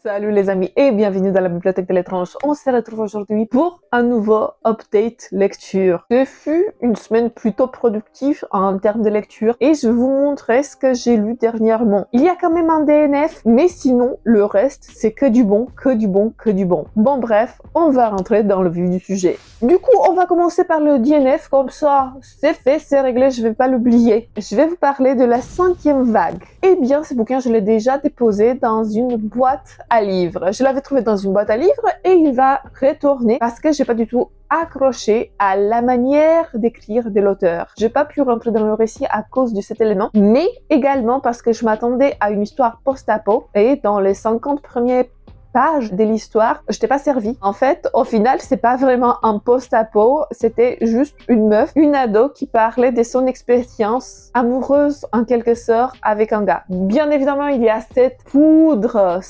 Salut les amis et bienvenue dans la bibliothèque de l'étrange. On se retrouve aujourd'hui pour un nouveau update lecture. Ce fut une semaine plutôt productive en termes de lecture et je vais vous montrer ce que j'ai lu dernièrement. Il y a quand même un DNF, mais sinon le reste c'est que du bon, que du bon, que du bon. Bon bref, on va rentrer dans le vif du sujet. Du coup, on va commencer par le DNF, comme ça c'est fait, c'est réglé, je vais pas l'oublier. Je vais vous parler de la 5e vague. Eh bien, ce bouquin, je l'ai déjà déposé dans une boîte à livres. Je l'avais trouvé dans une boîte à livres et il va retourner parce que j'ai pas du tout accroché à la manière d'écrire de l'auteur. J'ai pas pu rentrer dans le récit à cause de cet élément, mais également parce que je m'attendais à une histoire post-apo et dans les 50 premiers pages de l'histoire, je t'ai pas servi. En fait, au final, c'est pas vraiment un post-apo, c'était juste une meuf, une ado qui parlait de son expérience amoureuse en quelque sorte avec un gars. Bien évidemment, il y a cette poudre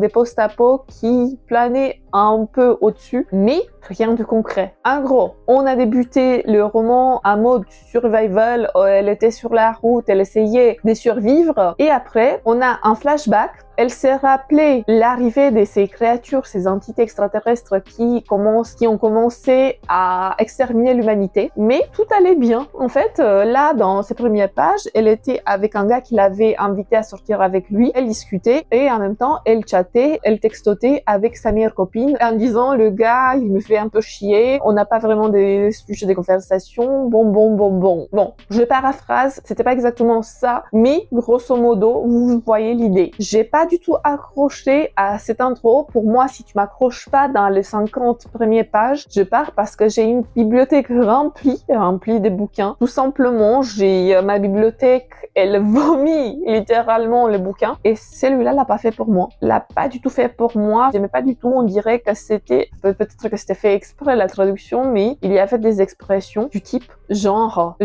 des post-apo qui planait un peu au-dessus, mais rien de concret. En gros, on a débuté le roman en mode survival, elle était sur la route, elle essayait de survivre, et après, on a un flashback. Elle s'est rappelée l'arrivée de ces créatures, ces entités extraterrestres qui ont commencé à exterminer l'humanité. Mais tout allait bien. En fait, là, dans ses premières pages, elle était avec un gars qui l'avait invité à sortir avec lui. Elle discutait et en même temps, elle chattait, elle textotait avec sa meilleure copine en disant « Le gars, il me fait un peu chier, on n'a pas vraiment des sujets de conversation, bon. » Bon, je paraphrase, c'était pas exactement ça, mais grosso modo, vous voyez l'idée. J'ai pas du tout accroché à cette intro. Pour moi, si tu m'accroches pas dans les 50 premières pages, je pars parce que j'ai une bibliothèque remplie de bouquins. Tout simplement, j'ai ma bibliothèque, elle vomit littéralement les bouquins et celui-là l'a pas fait pour moi. L'a pas du tout fait pour moi. J'aimais pas du tout. On dirait que c'était, peut-être que c'était fait exprès la traduction, mais il y avait des expressions du type genre,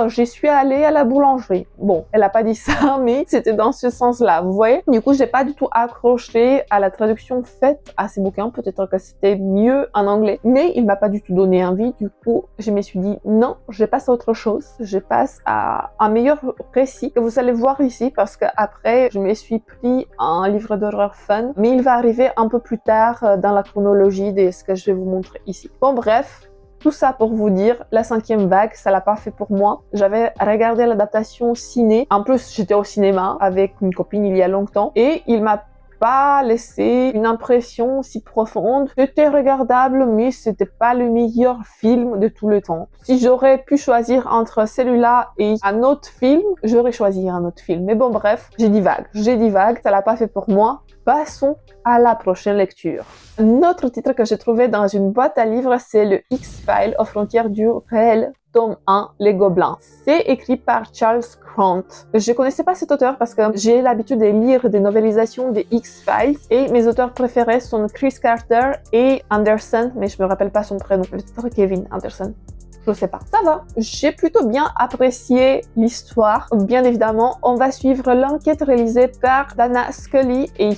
j'y suis allée à la boulangerie. Bon, elle a pas dit ça, mais c'était dans ce sens-là, vous voyez? Du coup, j'ai pas du tout accroché à la traduction faite à ces bouquins. Peut-être que c'était mieux en anglais, mais il m'a pas du tout donné envie. Du coup, je me suis dit non, je passe à autre chose. Je passe à un meilleur récit que vous allez voir ici parce que après, je me suis pris un livre d'horreur fun, mais il va arriver un peu plus tard dans la chronologie de ce que je vais vous montrer ici. Bon, bref. Tout ça pour vous dire, la 5e vague, ça l'a pas fait pour moi. J'avais regardé l'adaptation ciné. En plus, j'étais au cinéma avec une copine il y a longtemps et il m'a pas laissé une impression si profonde. C'était regardable, mais c'était pas le meilleur film de tout le temps. Si j'aurais pu choisir entre celui-là et un autre film, j'aurais choisi un autre film. Mais bon, bref, j'ai divague, ça l'a pas fait pour moi. Passons à la prochaine lecture. Un autre titre que j'ai trouvé dans une boîte à livres, c'est le X-Files aux frontières du réel, tome 1, Les Gobelins. C'est écrit par Charles Grant. Je connaissais pas cet auteur parce que j'ai l'habitude de lire des novélisations des X-Files et mes auteurs préférés sont Chris Carter et Anderson, mais je me rappelle pas son prénom, peut-être Kevin Anderson. Je sais pas. Ça va. J'ai plutôt bien apprécié l'histoire. Bien évidemment, on va suivre l'enquête réalisée par Dana Scully et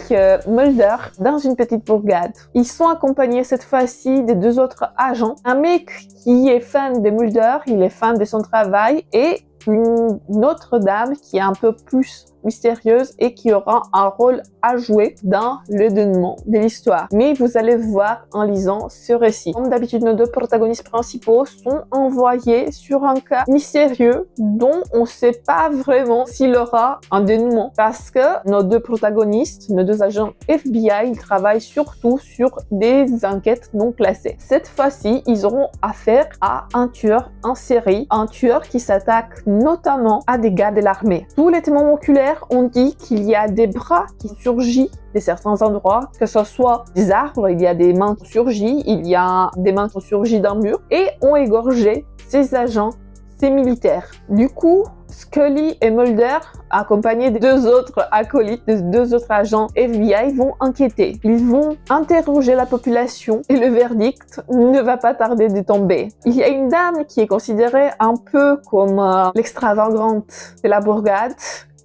Mulder dans une petite bourgade. Ils sont accompagnés cette fois-ci des 2 autres agents. Un mec qui est fan de Mulder, il est fan de son travail, et une autre dame qui est un peu plus mystérieuse et qui aura un rôle à jouer dans le dénouement de l'histoire. Mais vous allez voir en lisant ce récit. Comme d'habitude, nos 2 protagonistes principaux sont envoyés sur un cas mystérieux dont on ne sait pas vraiment s'il aura un dénouement parce que nos 2 protagonistes, nos 2 agents FBI, ils travaillent surtout sur des enquêtes non classées. Cette fois-ci, ils auront affaire à un tueur en série, un tueur qui s'attaque notamment à des gars de l'armée. Tous les témoins oculaires ont dit qu'il y a des bras qui surgissent de certains endroits, que ce soit des arbres, il y a des mains qui surgissent, il y a des mains qui surgissent d'un mur et ont égorgé ces agents, ces militaires. Du coup, Scully et Mulder, accompagnés des 2 autres acolytes, des 2 autres agents FBI, vont enquêter. Ils vont interroger la population et le verdict ne va pas tarder de tomber. Il y a une dame qui est considérée un peu comme l'extravagante de la bourgade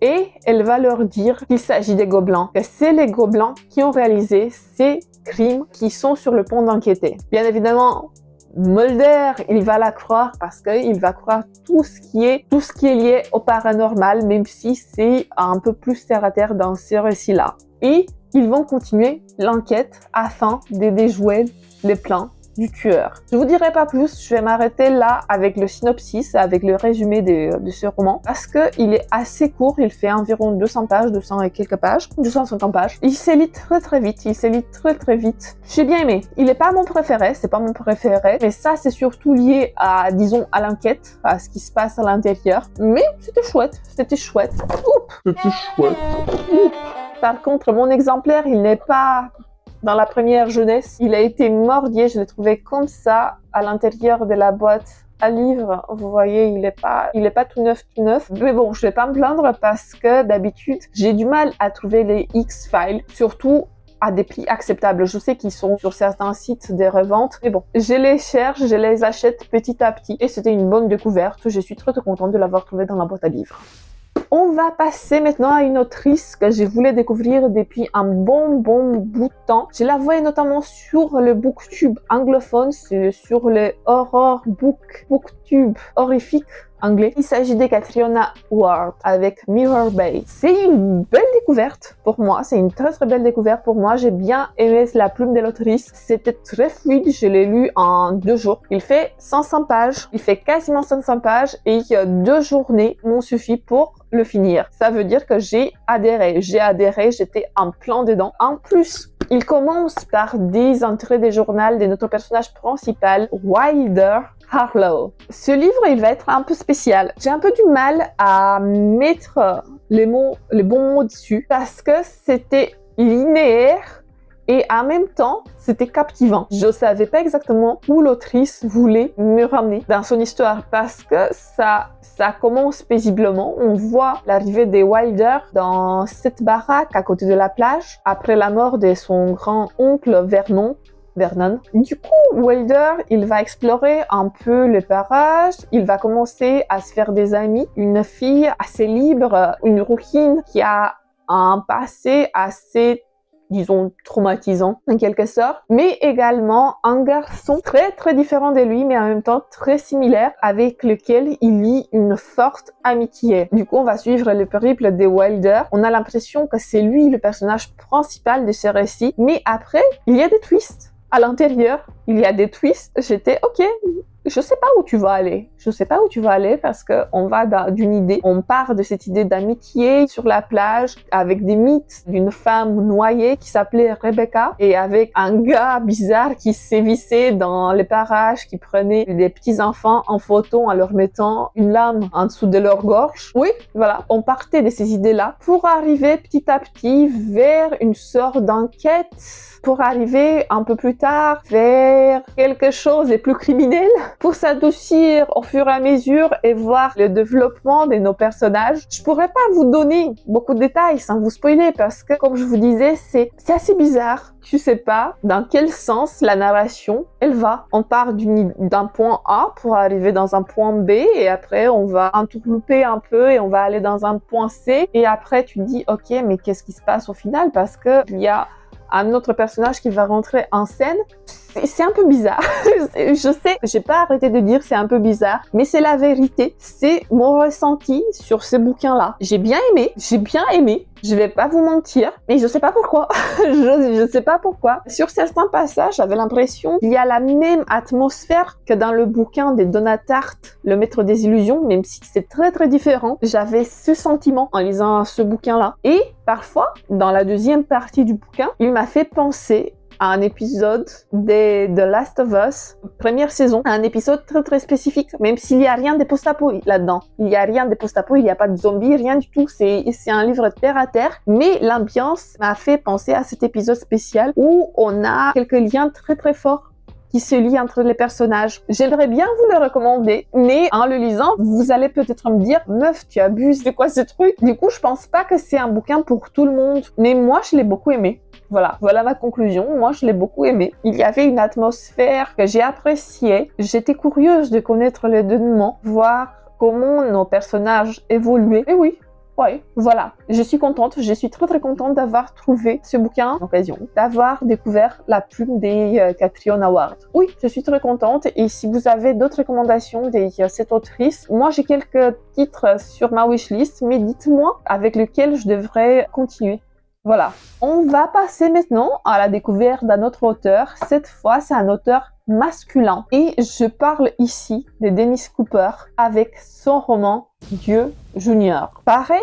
et elle va leur dire qu'il s'agit des gobelins, que c'est les gobelins qui ont réalisé ces crimes qui sont sur le point d'enquêter. Bien évidemment, Mulder, il va la croire parce qu'il va croire tout ce qui est lié au paranormal, même si c'est un peu plus terre à terre dans ce récit-là. Et ils vont continuer l'enquête afin de déjouer les plans du tueur. Je vous dirai pas plus, je vais m'arrêter là avec le synopsis, avec le résumé de ce roman, parce que il est assez court, il fait environ 200 pages, 200 et quelques pages, 250 pages. Il se lit très vite, il se lit très vite. J'ai bien aimé. Il est pas mon préféré, c'est pas mon préféré, mais ça c'est surtout lié à, disons, à l'enquête, à ce qui se passe à l'intérieur. Mais c'était chouette, c'était chouette. Oups. C'était chouette. Oups. Par contre, mon exemplaire, il n'est pas dans la première jeunesse. Il a été mordié, je l'ai trouvé comme ça, à l'intérieur de la boîte à livres. Vous voyez, il est pas tout neuf. Mais bon, je vais pas me plaindre parce que d'habitude, j'ai du mal à trouver les X-Files, surtout à des prix acceptables. Je sais qu'ils sont sur certains sites de revente, mais bon, je les cherche, je les achète petit à petit. Et c'était une bonne découverte. Je suis très contente de l'avoir trouvé dans la boîte à livres. On va passer maintenant à une autrice que je voulais découvrir depuis un bon bout de temps. Je la voyais notamment sur le booktube anglophone, sur le horror booktube horrifique anglais. Il s'agit de Catriona Ward avec Mirror Bay. C'est une belle découverte pour moi, c'est une très belle découverte pour moi. J'ai bien aimé la plume de l'autrice, c'était très fluide, je l'ai lu en 2 jours. Il fait 500 pages, il fait quasiment 500 pages et 2 journées m'ont suffi pour le finir. Ça veut dire que j'ai adhéré, j'étais en plein dedans. En plus, il commence par des entrées de journal de notre personnage principal, Wilder Harlow. Ce livre, il va être un peu spécial. J'ai un peu du mal à mettre les bons mots dessus parce que c'était linéaire et en même temps, c'était captivant. Je ne savais pas exactement où l'autrice voulait me ramener dans son histoire parce que ça commence paisiblement. On voit l'arrivée des Wilder dans cette baraque à côté de la plage après la mort de son grand-oncle Vernon. Du coup, Wilder, il va explorer un peu le parage, il va commencer à se faire des amis, une fille assez libre, une rouquine qui a un passé assez, disons, traumatisant en quelque sorte, mais également un garçon très différent de lui, mais en même temps très similaire, avec lequel il lie une forte amitié. Du coup, on va suivre le périple de Wilder. On a l'impression que c'est lui le personnage principal de ce récit, mais après, il y a des twists. À l'intérieur, il y a des twists. J'étais, ok, je sais pas où tu vas aller. Je sais pas où tu vas aller parce que on va d'une idée. On part de cette idée d'amitié sur la plage avec des mythes d'une femme noyée qui s'appelait Rebecca et avec un gars bizarre qui sévissait dans les parages, qui prenait des petits enfants en photo en leur mettant une lame en dessous de leur gorge. Oui, voilà. On partait de ces idées-là pour arriver petit à petit vers une sorte d'enquête, pour arriver un peu plus tard vers quelque chose de plus criminel, pour s'adoucir au fur et à mesure et voir le développement de nos personnages. Je pourrais pas vous donner beaucoup de détails sans vous spoiler parce que, comme je vous disais, c'est assez bizarre. Tu sais pas dans quel sens la narration, elle va. On part d'un point A pour arriver dans un point B et après on va entourlouper un peu et on va aller dans un point C et après tu te dis ok, mais qu'est-ce qui se passe au final parce que il y a un autre personnage qui va rentrer en scène. C'est un peu bizarre. Je sais, j'ai pas arrêté de dire c'est un peu bizarre, mais c'est la vérité. C'est mon ressenti sur ce bouquin-là. J'ai bien aimé. Je vais pas vous mentir, mais je sais pas pourquoi. je sais pas pourquoi. Sur certains passages, j'avais l'impression qu'il y a la même atmosphère que dans le bouquin de Donna Tartt, Le Maître des Illusions, même si c'est très différent. J'avais ce sentiment en lisant ce bouquin-là. Et parfois, dans la deuxième partie du bouquin, il m'a fait penser à un épisode de The Last of Us, première saison, un épisode très spécifique, même s'il n'y a rien de post-apo là-dedans. Il n'y a rien de post-apo, il n'y a pas de zombies, rien du tout, c'est un livre terre à terre, mais l'ambiance m'a fait penser à cet épisode spécial où on a quelques liens très forts qui se lient entre les personnages. J'aimerais bien vous le recommander, mais en le lisant, vous allez peut-être me dire « Meuf, tu abuses, c'est quoi ce truc ?» Du coup, je pense pas que c'est un bouquin pour tout le monde, mais moi, je l'ai beaucoup aimé. Voilà ma conclusion. Moi, je l'ai beaucoup aimé. Il y avait une atmosphère que j'ai appréciée. J'étais curieuse de connaître les dénouements, voir comment nos personnages évoluaient. Et oui, ouais, voilà. Je suis contente. Je suis très contente d'avoir trouvé ce bouquin en occasion, d'avoir découvert la plume de Catriona Ward. Oui, je suis très contente. Et si vous avez d'autres recommandations de cette autrice, moi, j'ai quelques titres sur ma wishlist, mais dites-moi avec lesquels je devrais continuer. Voilà. On va passer maintenant à la découverte d'un autre auteur. Cette fois, c'est un auteur masculin. Et je parle ici de Dennis Cooper avec son roman Dieu Junior. Pareil,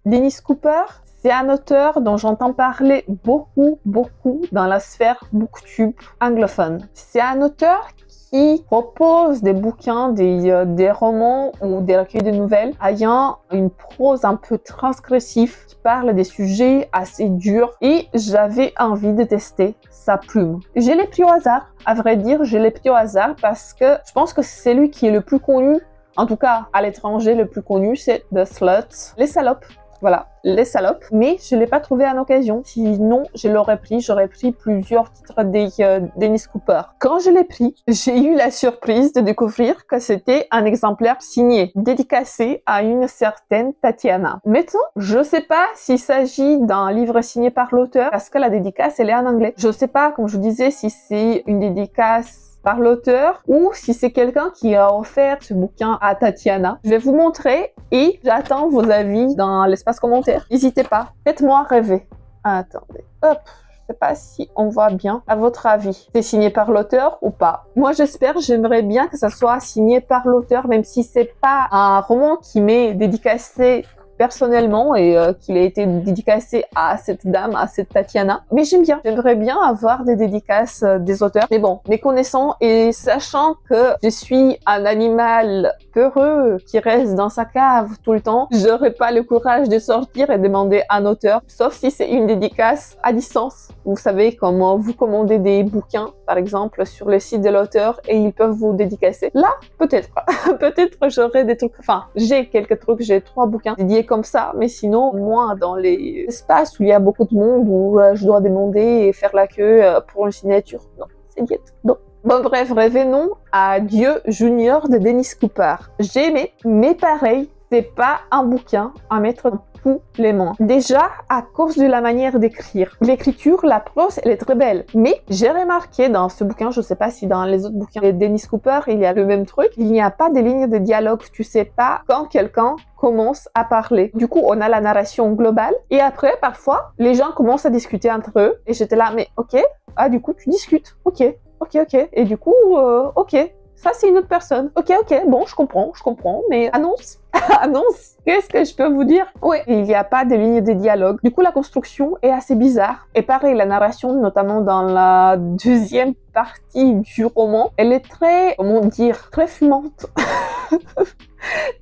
Dennis Cooper, c'est un auteur dont j'entends parler beaucoup dans la sphère booktube anglophone. C'est un auteur qui propose des bouquins, des romans ou des recueils de nouvelles ayant une prose un peu transgressive qui parle des sujets assez durs et j'avais envie de tester sa plume. Je l'ai pris au hasard, à vrai dire, je l'ai pris au hasard parce que je pense que c'est lui qui est le plus connu, en tout cas à l'étranger le plus connu, c'est The Sluts, les salopes. Voilà, les salopes. Mais je ne l'ai pas trouvé en occasion. Sinon, je l'aurais pris. J'aurais pris plusieurs titres de Dennis Cooper. Quand je l'ai pris, j'ai eu la surprise de découvrir que c'était un exemplaire signé, dédicacé à une certaine Tatiana. Maintenant, je ne sais pas s'il s'agit d'un livre signé par l'auteur, parce que la dédicace, elle est en anglais. Je ne sais pas, comme je vous disais, si c'est une dédicace par l'auteur ou si c'est quelqu'un qui a offert ce bouquin à Tatiana. Je vais vous montrer et j'attends vos avis dans l'espace commentaire. N'hésitez pas, faites-moi rêver. Attendez, hop, je sais pas si on voit bien. À votre avis, c'est signé par l'auteur ou pas? Moi j'aimerais bien que ça soit signé par l'auteur, même si c'est pas un roman qui m'est dédicacé personnellement et qu'il a été dédicacé à cette dame, à cette Tatiana. Mais j'aimerais bien avoir des dédicaces des auteurs. Mais bon, les connaissant et sachant que je suis un animal peureux qui reste dans sa cave tout le temps, j'aurais pas le courage de sortir et demander un auteur, sauf si c'est une dédicace à distance. Vous savez, comment vous commandez des bouquins, par exemple, sur le site de l'auteur et ils peuvent vous dédicacer. Là, peut-être. Peut-être j'aurai des trucs, enfin, j'ai quelques trucs, j'ai 3 bouquins dédiés comme ça, mais sinon, moi, dans les espaces où il y a beaucoup de monde, où je dois demander et faire la queue pour une signature, non, c'est diète, non. Bon bref, revenons à Dieu Junior de Dennis Cooper. J'ai aimé, mais pareil, c'est pas un bouquin à mettre dans tous les mains. Déjà, à cause de la manière d'écrire. L'écriture, la prose, elle est très belle. Mais j'ai remarqué dans ce bouquin, je sais pas si dans les autres bouquins de Dennis Cooper, il y a le même truc, il n'y a pas de lignes de dialogue. Tu sais pas quand quelqu'un commence à parler. Du coup, on a la narration globale et après, parfois, les gens commencent à discuter entre eux et j'étais là, mais ok, ah du coup, tu discutes, ok. Et du coup, ok, ça c'est une autre personne. Ok, bon, je comprends, mais annonce, annonce, qu'est-ce que je peux vous dire? Oui, il n'y a pas de ligne de dialogue. Du coup, la construction est assez bizarre. Et pareil, la narration, notamment dans la deuxième partie du roman, elle est très, comment dire, très fumante.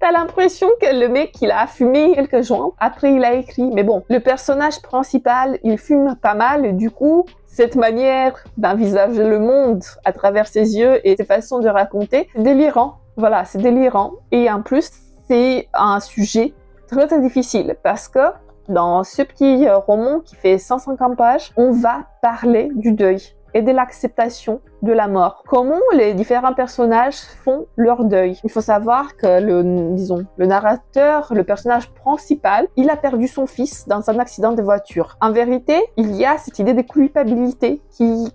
T'as l'impression que le mec, il a fumé quelques joints, après il a écrit. Mais bon, le personnage principal, il fume pas mal, et du coup, cette manière d'envisager le monde à travers ses yeux et ses façons de raconter, c'est délirant. Voilà, c'est délirant. Et en plus, c'est un sujet très difficile, parce que dans ce petit roman qui fait 150 pages, on va parler du deuil et de l'acceptation de la mort. Comment les différents personnages font leur deuil. Il faut savoir que le narrateur, le personnage principal, il a perdu son fils dans un accident de voiture. En vérité, il y a cette idée de culpabilité qui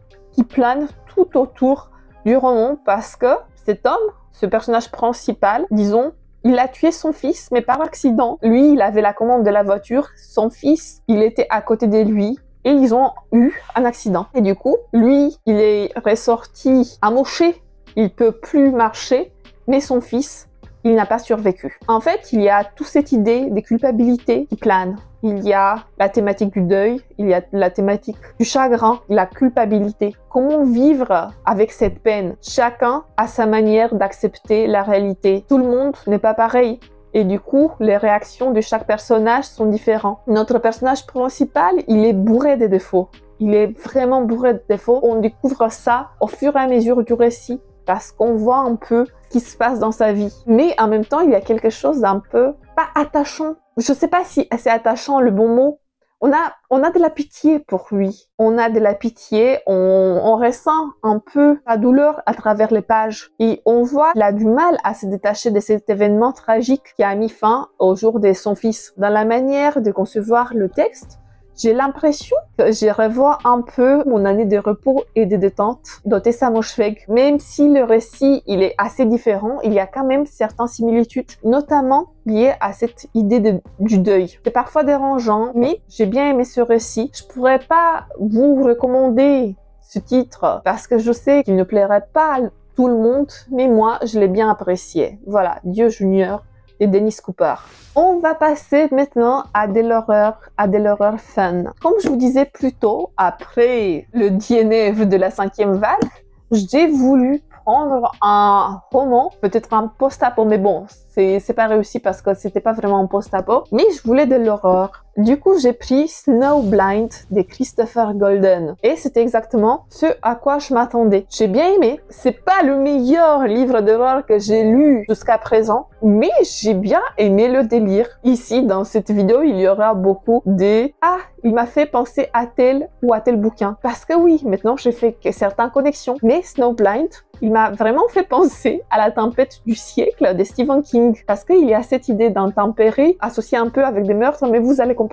plane tout autour du roman parce que cet homme, ce personnage principal, disons, il a tué son fils, mais par accident. Lui, il avait la commande de la voiture. Son fils, il était à côté de lui. Et ils ont eu un accident. Et du coup, lui, il est ressorti amoché. Il peut plus marcher. Mais son fils, il n'a pas survécu. En fait, il y a toute cette idée de culpabilité qui plane. Il y a la thématique du deuil, il y a la thématique du chagrin, la culpabilité. Comment vivre avec cette peine? Chacun a sa manière d'accepter la réalité. Tout le monde n'est pas pareil. Et du coup, les réactions de chaque personnage sont différentes. Notre personnage principal, il est bourré de défauts. Il est vraiment bourré de défauts. On découvre ça au fur et à mesure du récit parce qu'on voit un peu ce qui se passe dans sa vie. Mais en même temps, il y a quelque chose d'un peu pas attachant. Je sais pas si c'est attachant le bon mot. On a de la pitié pour lui. On a de la pitié, on ressent un peu la douleur à travers les pages. Et on voit qu'il a du mal à se détacher de cet événement tragique qui a mis fin au jour de son fils. Dans la manière de concevoir le texte, j'ai l'impression que j'y revois un peu mon année de repos et de détente d'Otessa Moshfegh. Même si le récit, il est assez différent, il y a quand même certaines similitudes, notamment liées à cette idée du deuil. C'est parfois dérangeant, mais j'ai bien aimé ce récit. Je pourrais pas vous recommander ce titre parce que je sais qu'il ne plairait pas à tout le monde, mais moi, je l'ai bien apprécié. Voilà, Dieu Junior et Dennis Cooper. On va passer maintenant à de l'horreur fun. Comme je vous disais plus tôt, après le DNF de la 5e vague, j'ai voulu prendre un roman, peut-être un post-apo, mais bon, c'est pas réussi parce que c'était pas vraiment un post-apo, mais je voulais de l'horreur. Du coup, j'ai pris Snowblind de Christopher Golden. Et c'était exactement ce à quoi je m'attendais. J'ai bien aimé. C'est pas le meilleur livre d'horreur que j'ai lu jusqu'à présent, mais j'ai bien aimé le délire. Ici, dans cette vidéo, il y aura beaucoup de « Ah, il m'a fait penser à tel ou à tel bouquin. » Parce que oui, maintenant, j'ai fait certaines connexions. Mais Snowblind, il m'a vraiment fait penser à La tempête du siècle de Stephen King. Parce qu'il y a cette idée d'intempérie associée un peu avec des meurtres, mais vous allez comprendre.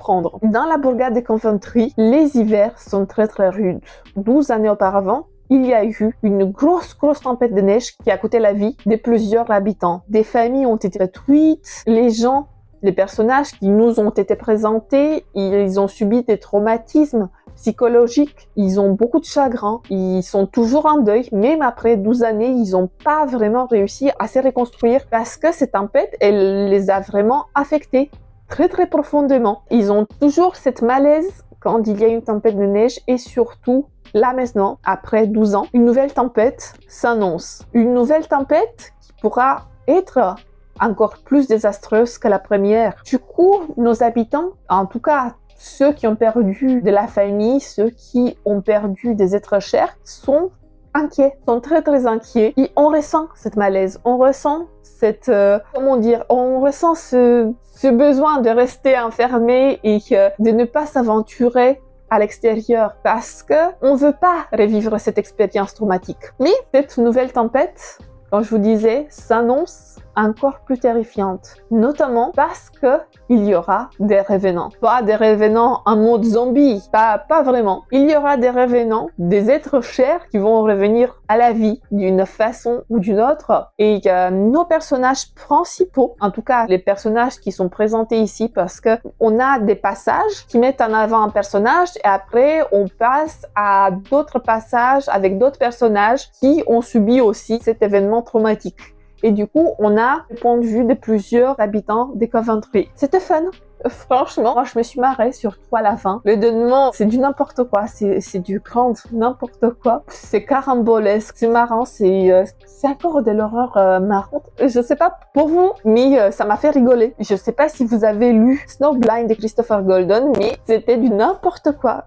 Dans la bourgade de Coventry, les hivers sont très rudes. 12 années auparavant, il y a eu une grosse tempête de neige qui a coûté la vie de plusieurs habitants. Des familles ont été détruites, les personnages qui nous ont été présentés, ils ont subi des traumatismes psychologiques, ils ont beaucoup de chagrin, ils sont toujours en deuil, même après 12 années, ils n'ont pas vraiment réussi à se reconstruire parce que cette tempête, elle les a vraiment affectés très profondément. Ils ont toujours cette malaise quand il y a une tempête de neige et surtout, là maintenant, après 12 ans, une nouvelle tempête s'annonce. Une nouvelle tempête qui pourra être encore plus désastreuse que la première. Du coup, nos habitants, en tout cas ceux qui ont perdu de la famille, ceux qui ont perdu des êtres chers, sont inquiets, sont très inquiets. Et on ressent cette malaise, on ressent cette, on ressent ce besoin de rester enfermé et de ne pas s'aventurer à l'extérieur parce que on veut pas revivre cette expérience traumatique. Mais cette nouvelle tempête, comme je vous disais, s'annonce encore plus terrifiante, notamment parce que il y aura des revenants. Pas des revenants en mode zombie, pas vraiment. Il y aura des revenants, des êtres chers qui vont revenir à la vie d'une façon ou d'une autre. Et nos personnages principaux, en tout cas les personnages qui sont présentés ici, parce que on a des passages qui mettent en avant un personnage et après on passe à d'autres passages avec d'autres personnages qui ont subi aussi cet événement traumatique. Et du coup, on a le point de vue de plusieurs habitants de Coventry. C'était fun. Franchement, moi je me suis marrée, surtout à la fin. Le dénouement, c'est du n'importe quoi, c'est du grand n'importe quoi. C'est carambolesque, c'est marrant, c'est encore de l'horreur marrante. Je sais pas pour vous, mais ça m'a fait rigoler. Je sais pas si vous avez lu Snowblind de Christopher Golden, mais c'était du n'importe quoi,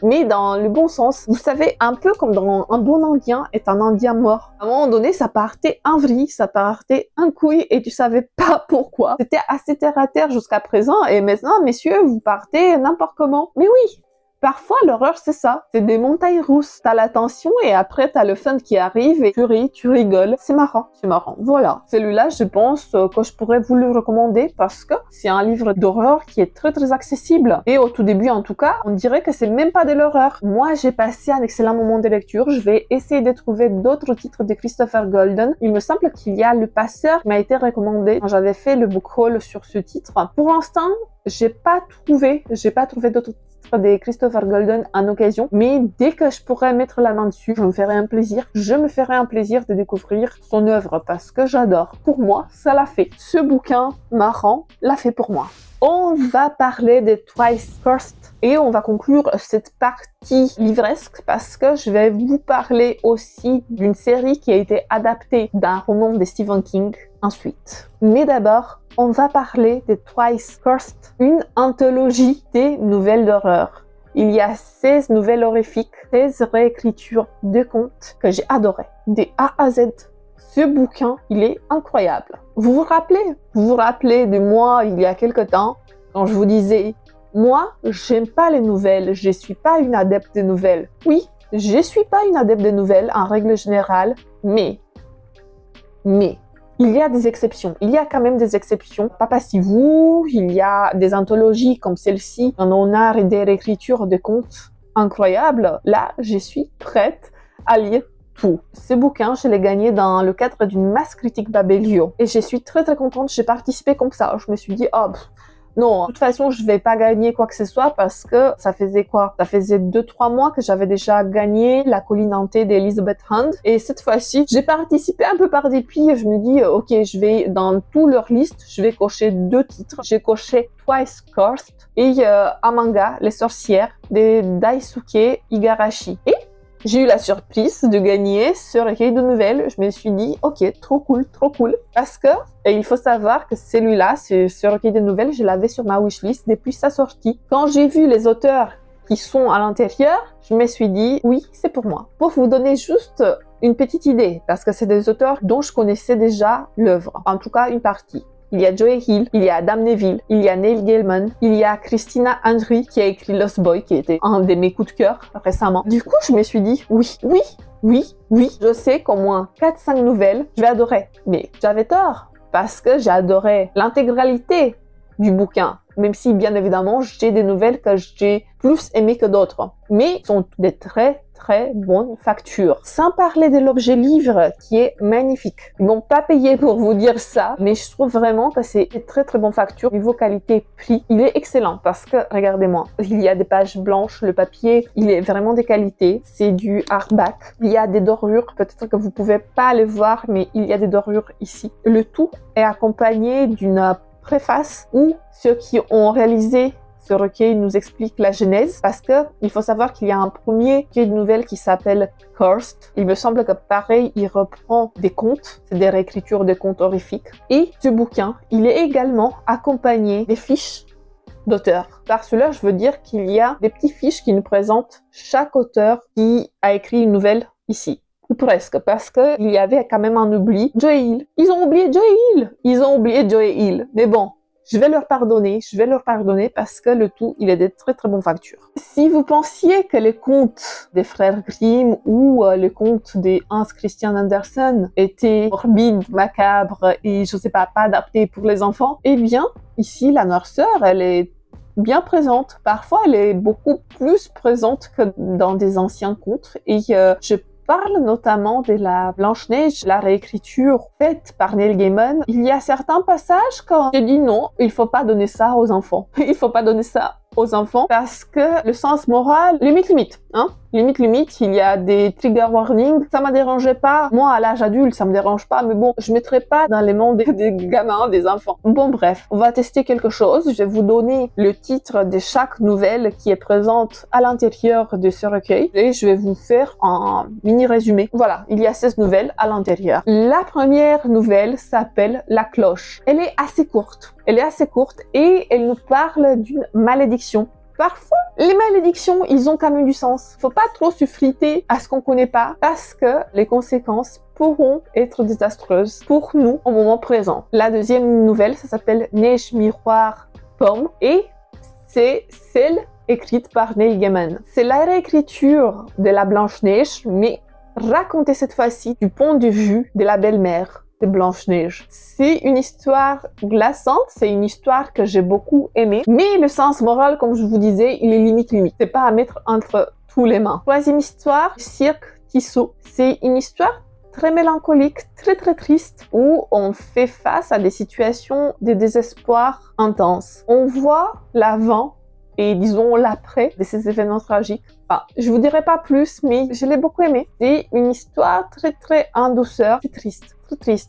mais dans le bon sens. Vous savez, un peu comme dans Un bon indien est un indien mort. À un moment donné, ça partait en vrille, ça partait en couille et tu savais pas pourquoi. C'était assez terre à terre jusqu'à présent et maintenant, messieurs, vous partez n'importe comment. Mais oui, parfois l'horreur c'est ça, c'est des montagnes russes. T'as la tension et après t'as le fun qui arrive et tu ris, tu rigoles. C'est marrant. Voilà. Celui-là, je pense que je pourrais vous le recommander parce que c'est un livre d'horreur qui est très accessible. Et au tout début, en tout cas, on dirait que c'est même pas de l'horreur. Moi, j'ai passé un excellent moment de lecture. Je vais essayer de trouver d'autres titres de Christopher Golden. Il me semble qu'il y a Le Passeur qui m'a été recommandé quand j'avais fait le book haul sur ce titre. Pour l'instant, j'ai pas trouvé d'autres titres de Christopher Golden en occasion, mais dès que je pourrais mettre la main dessus, je me ferai un plaisir de découvrir son œuvre parce que j'adore. Pour moi, ça l'a fait. Ce bouquin marrant l'a fait pour moi. On va parler de Twice Cursed et on va conclure cette partie livresque parce que je vais vous parler aussi d'une série qui a été adaptée d'un roman de Stephen King ensuite. Mais d'abord, on va parler de Twice Cursed, une anthologie des nouvelles d'horreur. Il y a 16 nouvelles horrifiques, 16 réécritures de contes que j'ai adorées, de A à Z. Ce bouquin, il est incroyable. Vous vous rappelez de moi il y a quelque temps, quand je vous disais, moi, j'aime pas les nouvelles, je suis pas une adepte des nouvelles. Oui, je suis pas une adepte des nouvelles en règle générale, mais il y a des exceptions. Il y a quand même des exceptions. Papa Sivou, il y a des anthologies comme celle-ci, en art et des réécritures de contes incroyables. Là, je suis prête à lire tout. Ce bouquin, je l'ai gagné dans le cadre d'une masse critique Babelio. Et je suis très très contente, j'ai participé comme ça. Je me suis dit, oh, non, de toute façon, je vais pas gagner quoi que ce soit parce que ça faisait quoi? Ça faisait 2-3 mois que j'avais déjà gagné la colline hantée d'Elizabeth Hunt. Et cette fois-ci, j'ai participé un peu par dépit et je me dis, ok, je vais dans toute leur liste, je vais cocher 2 titres. J'ai coché Twice Cursed et un manga, Les Sorcières, de Daisuke Igarashi. Et j'ai eu la surprise de gagner ce recueil de nouvelles. Je me suis dit, ok, trop cool, trop cool. Parce que, et il faut savoir que celui-là, ce recueil de nouvelles, je l'avais sur ma wishlist depuis sa sortie. Quand j'ai vu les auteurs qui sont à l'intérieur, je me suis dit, oui, c'est pour moi. Pour vous donner juste une petite idée, parce que c'est des auteurs dont je connaissais déjà l'œuvre, en tout cas une partie. Il y a Joe Hill, il y a Adam Neville, il y a Neil Gaiman, il y a Christina Henry qui a écrit Lost Boy, qui était un de mes coups de cœur récemment. Du coup, je me suis dit, oui, je sais qu'au moins 4-5 nouvelles, je vais adorer. Mais j'avais tort, parce que j'ai adoré l'intégralité du bouquin. Même si, bien évidemment, j'ai des nouvelles que j'ai plus aimées que d'autres. Mais ce sont des très bonne facture. Sans parler de l'objet livre qui est magnifique. Ils m'ont pas payé pour vous dire ça, mais je trouve vraiment que c'est une très bonne facture. Niveau qualité-prix, il est excellent parce que, regardez-moi, il y a des pages blanches, le papier, il est vraiment de qualité. C'est du hardback. Il y a des dorures, peut-être que vous pouvez pas les voir, mais il y a des dorures ici. Le tout est accompagné d'une préface où ceux qui ont réalisé ce recueil nous explique la genèse parce que il faut savoir qu'il y a un premier recueil de nouvelles qui s'appelle Cursed. Il me semble que pareil, il reprend des contes, c'est des réécritures de contes horrifiques. Et ce bouquin, il est également accompagné des fiches d'auteurs. Par cela, je veux dire qu'il y a des petites fiches qui nous présentent chaque auteur qui a écrit une nouvelle ici. Ou presque, parce que il y avait quand même un oubli. Joe Hill. Ils ont oublié Joe Hill. Ils ont oublié Joe Hill. Mais bon, je vais leur pardonner parce que le tout, il est de très bonnes factures. Si vous pensiez que les contes des frères Grimm ou les contes des Hans Christian Andersen étaient morbides, macabres et je sais pas adaptés pour les enfants, eh bien, ici, la noirceur, elle est bien présente. Parfois, elle est beaucoup plus présente que dans des anciens contes et je parle notamment de la Blanche-Neige, la réécriture faite par Neil Gaiman. Il y a certains passages quand je dis non, il faut pas donner ça aux enfants. Il faut pas donner ça aux enfants parce que le sens moral, limite, hein. Limite, il y a des trigger warnings. Ça m'a dérangé pas. Moi, à l'âge adulte, ça me dérange pas, mais bon, je mettrai pas dans les mondes des gamins, des enfants. Bon, bref, on va tester quelque chose. Je vais vous donner le titre de chaque nouvelle qui est présente à l'intérieur de ce recueil et je vais vous faire un mini résumé. Voilà, il y a 16 nouvelles à l'intérieur. La première nouvelle s'appelle La Cloche. Elle est assez courte. Et elle nous parle d'une malédiction. Parfois, les malédictions, ils ont quand même du sens. Faut pas trop se friter à ce qu'on connaît pas parce que les conséquences pourront être désastreuses pour nous au moment présent. La deuxième nouvelle, ça s'appelle Neige, Miroir, Pomme et c'est celle écrite par Neil Gaiman. C'est la réécriture de la Blanche-Neige, mais racontée cette fois-ci du point de vue de la belle-mère de Blanche-Neige. C'est une histoire glaçante, c'est une histoire que j'ai beaucoup aimée, mais le sens moral, comme je vous disais, il est limite. C'est pas à mettre entre tous les mains. Troisième histoire, Cirque Tissot. C'est une histoire très mélancolique, très triste, où on fait face à des situations de désespoir intense. On voit l'avant et disons l'après de ces événements tragiques. Enfin, je vous dirai pas plus, mais je l'ai beaucoup aimé. C'est une histoire très en douceur, c'est triste,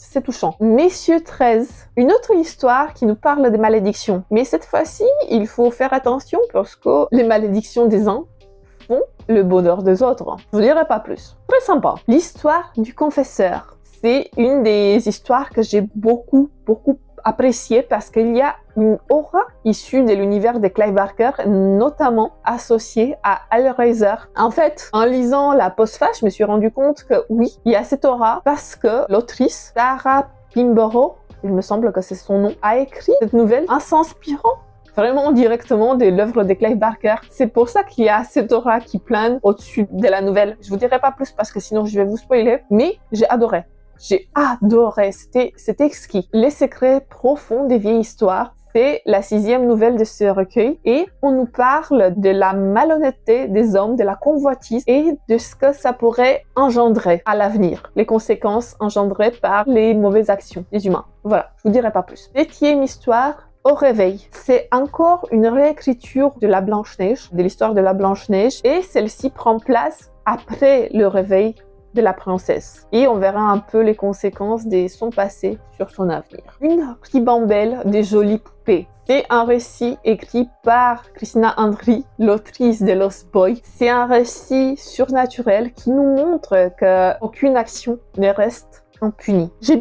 c'est touchant. Messieurs 13, une autre histoire qui nous parle des malédictions. Mais cette fois-ci, il faut faire attention parce que les malédictions des uns font le bonheur des autres. Je vous dirai pas plus. Très sympa. L'histoire du confesseur. C'est une des histoires que j'ai beaucoup appréciée parce qu'il y a une aura issue de l'univers de Clive Barker, notamment associée à Hellraiser. En fait, en lisant la postface, je me suis rendu compte que oui, il y a cette aura parce que l'autrice Sarah Pinborough, il me semble que c'est son nom, a écrit cette nouvelle en s'inspirant vraiment directement de l'œuvre de Clive Barker. C'est pour ça qu'il y a cette aura qui plane au-dessus de la nouvelle. Je vous dirai pas plus parce que sinon je vais vous spoiler, mais j'ai adoré. J'ai adoré, c'était exquis. Les secrets profonds des vieilles histoires. C'est la 6e nouvelle de ce recueil et on nous parle de la malhonnêteté des hommes, de la convoitise et de ce que ça pourrait engendrer à l'avenir, les conséquences engendrées par les mauvaises actions des humains. Voilà, je vous dirai pas plus. 7e histoire, Au réveil. C'est encore une réécriture de la Blanche-Neige, de l'histoire de la Blanche-Neige et celle-ci prend place après le réveil de la princesse. Et on verra un peu les conséquences de son passé sur son avenir. Une ribambelle de jolies poupées. C'est un récit écrit par Christina Andry, l'autrice de Lost Boy. C'est un récit surnaturel qui nous montre qu'aucune action ne reste impunie. J'ai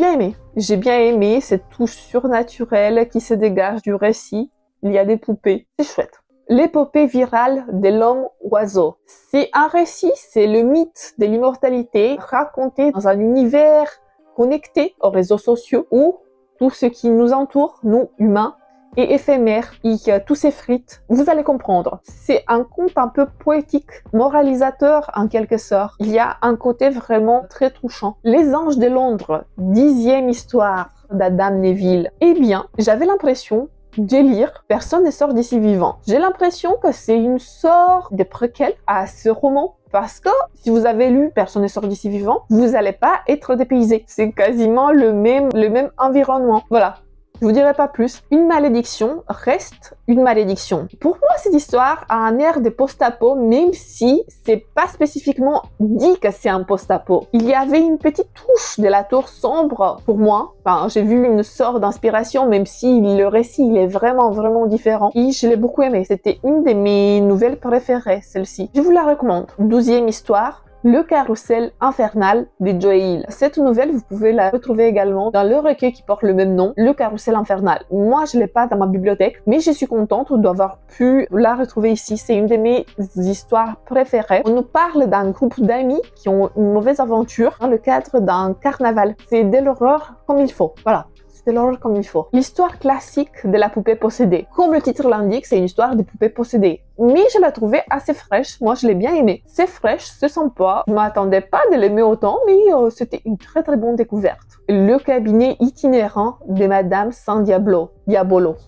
bien aimé cette touche surnaturelle qui se dégage du récit. Il y a des poupées, c'est chouette. L'épopée virale de l'homme oiseau. C'est un récit, c'est le mythe de l'immortalité raconté dans un univers connecté aux réseaux sociaux où tout ce qui nous entoure, nous humains, est éphémère et tout s'effrite. Vous allez comprendre. C'est un conte un peu poétique, moralisateur en quelque sorte. Il y a un côté vraiment très touchant. Les Anges de Londres, 10e histoire d'Adam Neville. Eh bien, j'avais l'impression de lire Personne ne sort d'ici vivant. J'ai l'impression que c'est une sorte de préquel à ce roman. Parce que si vous avez lu Personne ne sort d'ici vivant, vous n'allez pas être dépaysé. C'est quasiment le même environnement. Voilà. Je vous dirai pas plus. Une malédiction reste une malédiction. Pour moi, cette histoire a un air de post-apo, même si c'est pas spécifiquement dit que c'est un post-apo. Il y avait une petite touche de la tour sombre pour moi. Enfin, j'ai vu une sorte d'inspiration, même si le récit il est vraiment différent. Et je l'ai beaucoup aimé. C'était une de mes nouvelles préférées, celle-ci. Je vous la recommande. 12e histoire. Le carrousel infernal de Joe Hill. Cette nouvelle, vous pouvez la retrouver également dans le recueil qui porte le même nom, Le carrousel infernal. Moi, je l'ai pas dans ma bibliothèque, mais je suis contente d'avoir pu la retrouver ici. C'est une de mes histoires préférées. On nous parle d'un groupe d'amis qui ont une mauvaise aventure dans le cadre d'un carnaval. C'est de l'horreur comme il faut. Voilà. C'est l'horreur comme il faut. L'histoire classique de la poupée possédée. Comme le titre l'indique, c'est une histoire de poupée possédée. Mais je la trouvais assez fraîche. Moi, je l'ai bien aimée. C'est fraîche, c'est sympa. Je m'attendais pas de l'aimer autant, mais c'était une très bonne découverte. Le cabinet itinérant de Madame San Diabolo.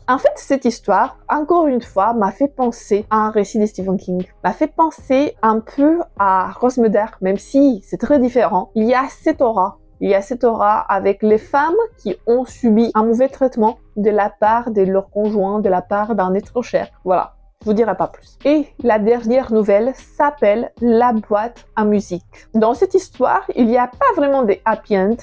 En fait, cette histoire, encore une fois, m'a fait penser à un récit de Stephen King. M'a fait penser un peu à Rose Murder, même si c'est très différent. Il y a cette aura. Il y a cette aura avec les femmes qui ont subi un mauvais traitement de la part de leur conjoint, de la part d'un être cher. Voilà, je vous dirai pas plus. Et la dernière nouvelle s'appelle La boîte à musique. Dans cette histoire, il n'y a pas vraiment des happy end,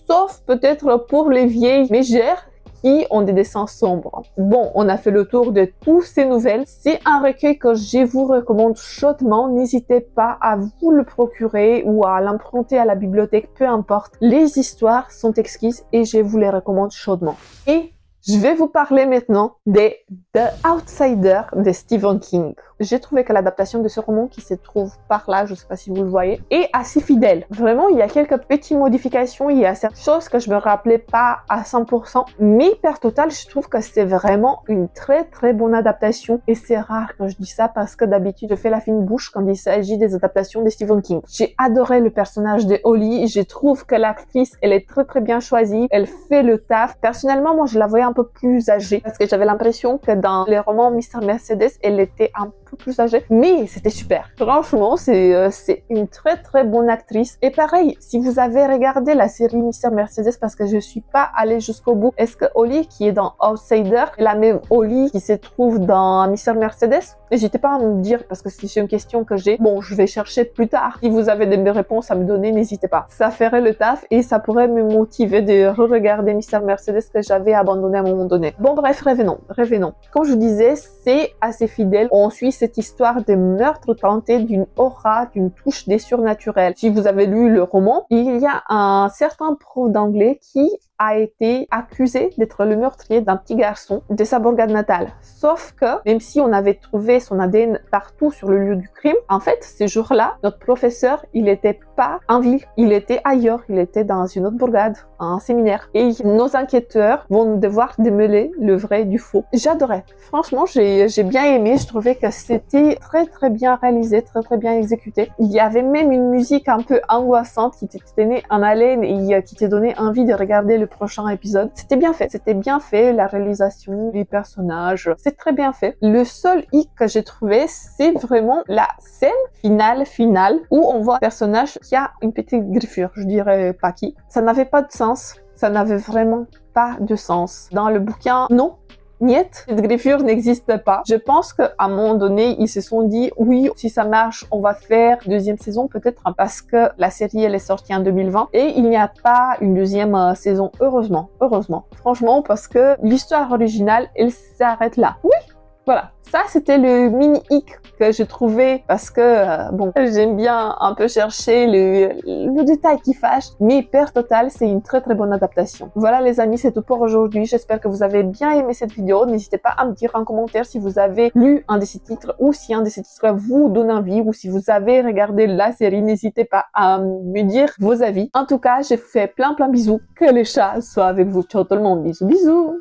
sauf peut-être pour les vieilles mégères qui ont des dessins sombres. Bon, on a fait le tour de toutes ces nouvelles. C'est un recueil que je vous recommande chaudement. N'hésitez pas à vous le procurer ou à l'emprunter à la bibliothèque, peu importe. Les histoires sont exquises et je vous les recommande chaudement. Et je vais vous parler maintenant de The Outsider de Stephen King. J'ai trouvé que l'adaptation de ce roman qui se trouve par là, je ne sais pas si vous le voyez, est assez fidèle. Vraiment, il y a quelques petites modifications, il y a certaines choses que je me rappelais pas à 100%, mais per total, je trouve que c'est vraiment une très bonne adaptation et c'est rare quand je dis ça parce que d'habitude, je fais la fine bouche quand il s'agit des adaptations de Stephen King. J'ai adoré le personnage de Holly, je trouve que l'actrice, elle est très bien choisie, elle fait le taf. Personnellement, moi, je la voyais un peu plus âgée parce que j'avais l'impression que dans les romans Mr. Mercedes, elle était un peu plus âgée, mais c'était super. Franchement, c'est une très bonne actrice. Et pareil, si vous avez regardé la série Mr. Mercedes, parce que je suis pas allée jusqu'au bout, est-ce que Holly qui est dans Outsider est la même Holly qui se trouve dans Mr. Mercedes? N'hésitez pas à me dire parce que c'est une question que j'ai. Bon, je vais chercher plus tard. Si vous avez des réponses à me donner, n'hésitez pas. Ça ferait le taf et ça pourrait me motiver de re-regarder Mr. Mercedes que j'avais abandonné à un moment donné. Bon bref, revenons. Comme je vous disais, c'est assez fidèle. On suit cette histoire de meurtre tenté d'une aura, d'une touche des surnaturels. Si vous avez lu le roman, il y a un certain prof d'anglais qui a été accusé d'être le meurtrier d'un petit garçon de sa bourgade natale. Sauf que, même si on avait trouvé son ADN partout sur le lieu du crime, en fait, ce jour-là, notre professeur, il n'était pas en ville, il était ailleurs, il était dans une autre bourgade, un séminaire. Et nos enquêteurs vont devoir démêler le vrai du faux. J'adorais. Franchement, j'ai bien aimé. Je trouvais que c'était très bien réalisé, très bien exécuté. Il y avait même une musique un peu angoissante qui te tenait en haleine et qui te donnait envie de regarder le prochain épisode. C'était bien fait. C'était bien fait. La réalisation, les personnages, c'est très bien fait. Le seul hic que j'ai trouvé, c'est vraiment la scène finale où on voit un personnage qui a une petite griffure. Je dirais pas qui. Ça n'avait pas de sens. Ça n'avait vraiment pas de sens. Dans le bouquin, non. Niet, cette griffure n'existe pas. Je pense qu'à un moment donné, ils se sont dit, oui, si ça marche, on va faire deuxième saison peut-être, parce que la série, elle est sortie en 2020 et il n'y a pas une deuxième saison, heureusement. Franchement, parce que l'histoire originale, elle s'arrête là. Oui, voilà. Ça, c'était le mini hic que j'ai trouvé parce que, bon, j'aime bien un peu chercher le détail qui fâche, mais Père Total, c'est une très bonne adaptation. Voilà les amis, c'est tout pour aujourd'hui. J'espère que vous avez bien aimé cette vidéo. N'hésitez pas à me dire en commentaire si vous avez lu un de ces titres ou si un de ces titres vous donne envie ou si vous avez regardé la série. N'hésitez pas à me dire vos avis. En tout cas, j'ai fait plein bisous. Que les chats soient avec vous. Ciao tout le monde. Bisous.